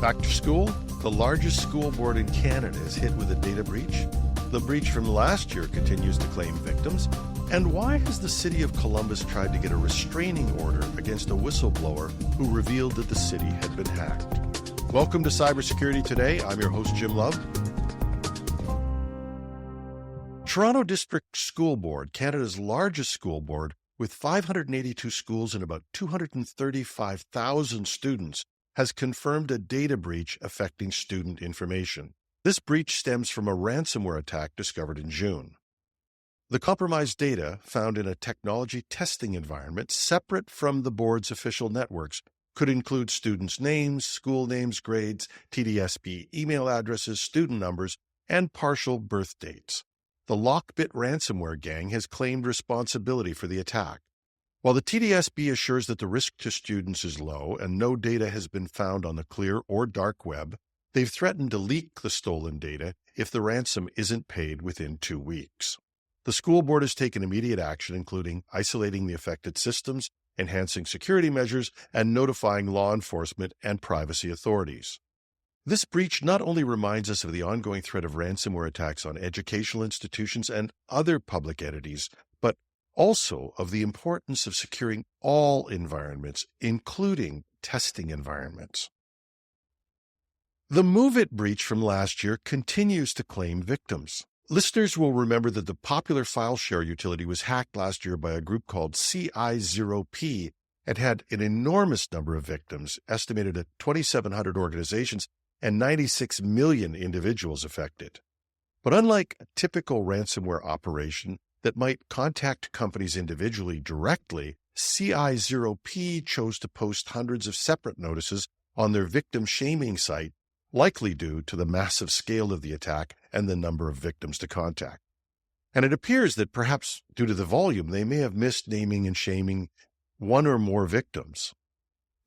Back to school? The largest school board in Canada is hit with a data breach. The breach from last year continues to claim victims. And why has the city of Columbus tried to get a restraining order against a whistleblower who revealed that the city had been hacked? Welcome to Cybersecurity Today. I'm your host, Jim Love. Toronto District School Board, Canada's largest school board, with 582 schools and about 235,000 students, has confirmed a data breach affecting student information. This breach stems from a ransomware attack discovered in June. The compromised data, found in a technology testing environment separate from the board's official networks, could include students' names, school names, grades, TDSP email addresses, student numbers, and partial birth dates. The Lockbit ransomware gang has claimed responsibility for the attack. While the TDSP assures that the risk to students is low and no data has been found on the clear or dark web, they've threatened to leak the stolen data if the ransom isn't paid within 2 weeks. The school board has taken immediate action, including isolating the affected systems, enhancing security measures, and notifying law enforcement and privacy authorities. This breach not only reminds us of the ongoing threat of ransomware attacks on educational institutions and other public entities, but also of the importance of securing all environments, including testing environments. The MoveIT breach from last year continues to claim victims. Listeners will remember that the popular file share utility was hacked last year by a group called CI0P and had an enormous number of victims, estimated at 2,700 organizations and 96 million individuals affected. But unlike a typical ransomware operation that might contact companies individually directly, CI0P chose to post hundreds of separate notices on their victim shaming site, likely due to the massive scale of the attack and the number of victims to contact. And it appears that perhaps due to the volume, they may have missed naming and shaming one or more victims.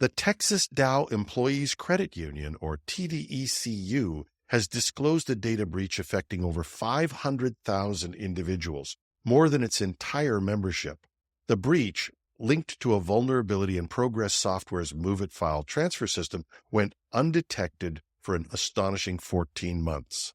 The Texas Dow Employees Credit Union, or TDECU, has disclosed a data breach affecting over 500,000 individuals, more than its entire membership. The breach, linked to a vulnerability in Progress Software's MoveIT file transfer system, went undetected for an astonishing 14 months.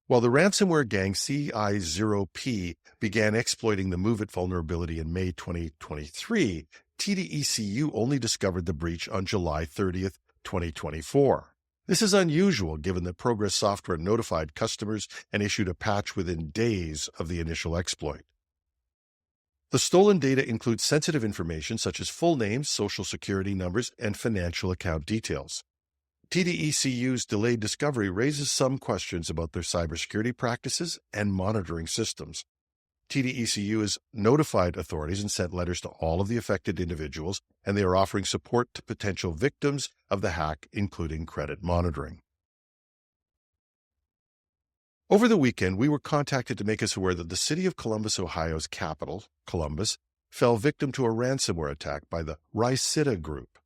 While the ransomware gang CI0P began exploiting the MoveIT vulnerability in May 2023, TDECU only discovered the breach on July 30th, 2024. This is unusual given that Progress Software notified customers and issued a patch within days of the initial exploit. The stolen data includes sensitive information such as full names, social security numbers, and financial account details. TDECU's delayed discovery raises some questions about their cybersecurity practices and monitoring systems. TDECU has notified authorities and sent letters to all of the affected individuals, and they are offering support to potential victims of the hack, including credit monitoring. Over the weekend, we were contacted to make us aware that the city of Columbus, Ohio's capital, Columbus, fell victim to a ransomware attack by the Ricida Group.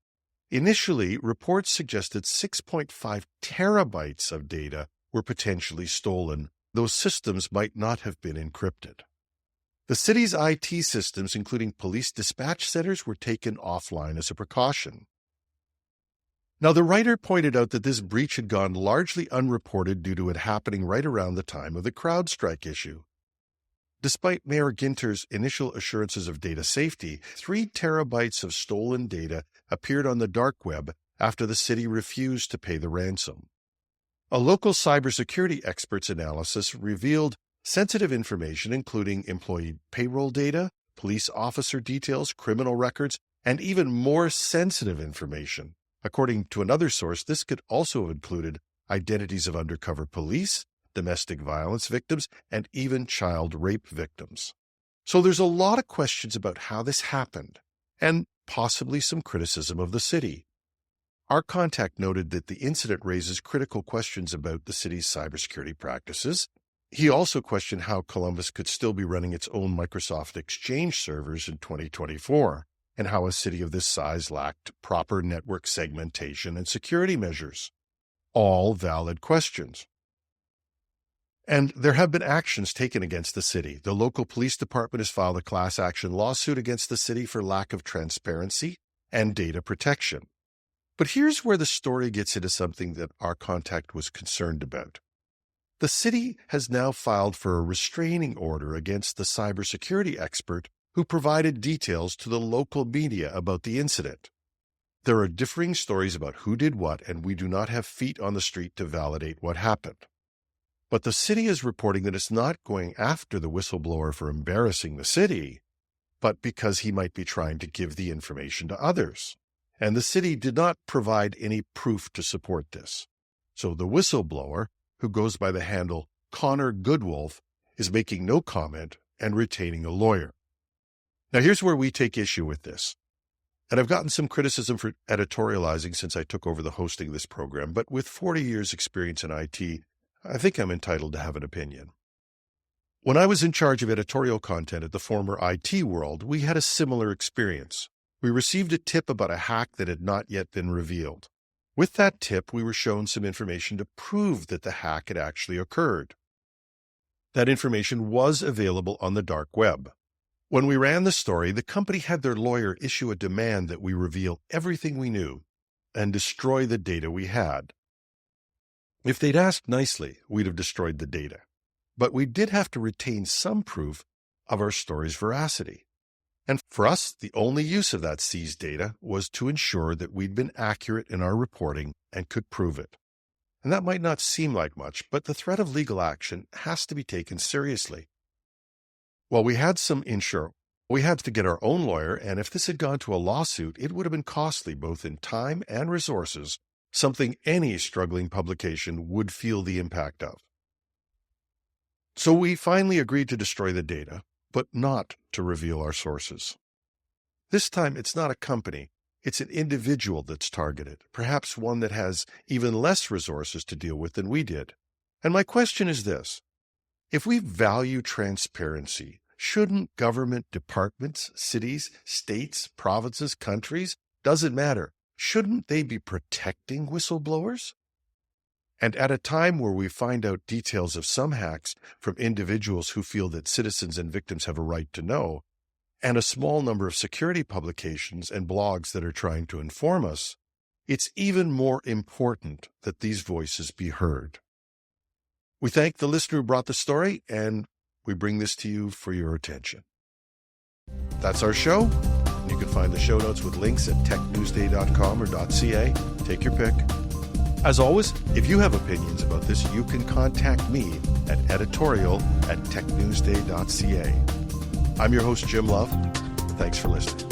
Initially, reports suggested 6.5 terabytes of data were potentially stolen. Those systems might not have been encrypted. The city's IT systems, including police dispatch centers, were taken offline as a precaution. Now, the writer pointed out that this breach had gone largely unreported due to it happening right around the time of the CrowdStrike issue. Despite Mayor Ginter's initial assurances of data safety, 3 terabytes of stolen data appeared on the dark web after the city refused to pay the ransom. A local cybersecurity expert's analysis revealed sensitive information, including employee payroll data, police officer details, criminal records, and even more sensitive information. According to another source, this could also have included identities of undercover police, domestic violence victims, and even child rape victims. So there's a lot of questions about how this happened, and possibly some criticism of the city. Our contact noted that the incident raises critical questions about the city's cybersecurity practices. He also questioned how Columbus could still be running its own Microsoft Exchange servers in 2024, and how a city of this size lacked proper network segmentation and security measures. All valid questions. And there have been actions taken against the city. The local police department has filed a class action lawsuit against the city for lack of transparency and data protection. But here's where the story gets into something that our contact was concerned about. The city has now filed for a restraining order against the cybersecurity expert who provided details to the local media about the incident. There are differing stories about who did what, and we do not have feet on the street to validate what happened. But the city is reporting that it's not going after the whistleblower for embarrassing the city, but because he might be trying to give the information to others. And the city did not provide any proof to support this. So the whistleblower, who goes by the handle Connor Goodwolf, is making no comment and retaining a lawyer. Now here's where we take issue with this. And I've gotten some criticism for editorializing since I took over the hosting of this program, but with 40 years experience in IT, I think I'm entitled to have an opinion. When I was in charge of editorial content at the former IT world, we had a similar experience. We received a tip about a hack that had not yet been revealed. With that tip, we were shown some information to prove that the hack had actually occurred. That information was available on the dark web. When we ran the story, the company had their lawyer issue a demand that we reveal everything we knew and destroy the data we had. If they'd asked nicely, we'd have destroyed the data. But we did have to retain some proof of our story's veracity. And for us, the only use of that seized data was to ensure that we'd been accurate in our reporting and could prove it. And that might not seem like much, but the threat of legal action has to be taken seriously. While we had some insurance, we had to get our own lawyer, and if this had gone to a lawsuit, it would have been costly both in time and resources, something any struggling publication would feel the impact of. So we finally agreed to destroy the data, but not to reveal our sources. This time, it's not a company, it's an individual that's targeted, perhaps one that has even less resources to deal with than we did. And my question is this: if we value transparency, shouldn't government departments, cities, states, provinces, countries, doesn't matter, shouldn't they be protecting whistleblowers? And at a time where we find out details of some hacks from individuals who feel that citizens and victims have a right to know, and a small number of security publications and blogs that are trying to inform us, it's even more important that these voices be heard. We thank the listener who brought the story, and we bring this to you for your attention. That's our show. You can find the show notes with links at technewsday.com or .ca. Take your pick. As always, if you have opinions about this, you can contact me at editorial@technewsday.ca. I'm your host, Jim Love. Thanks for listening.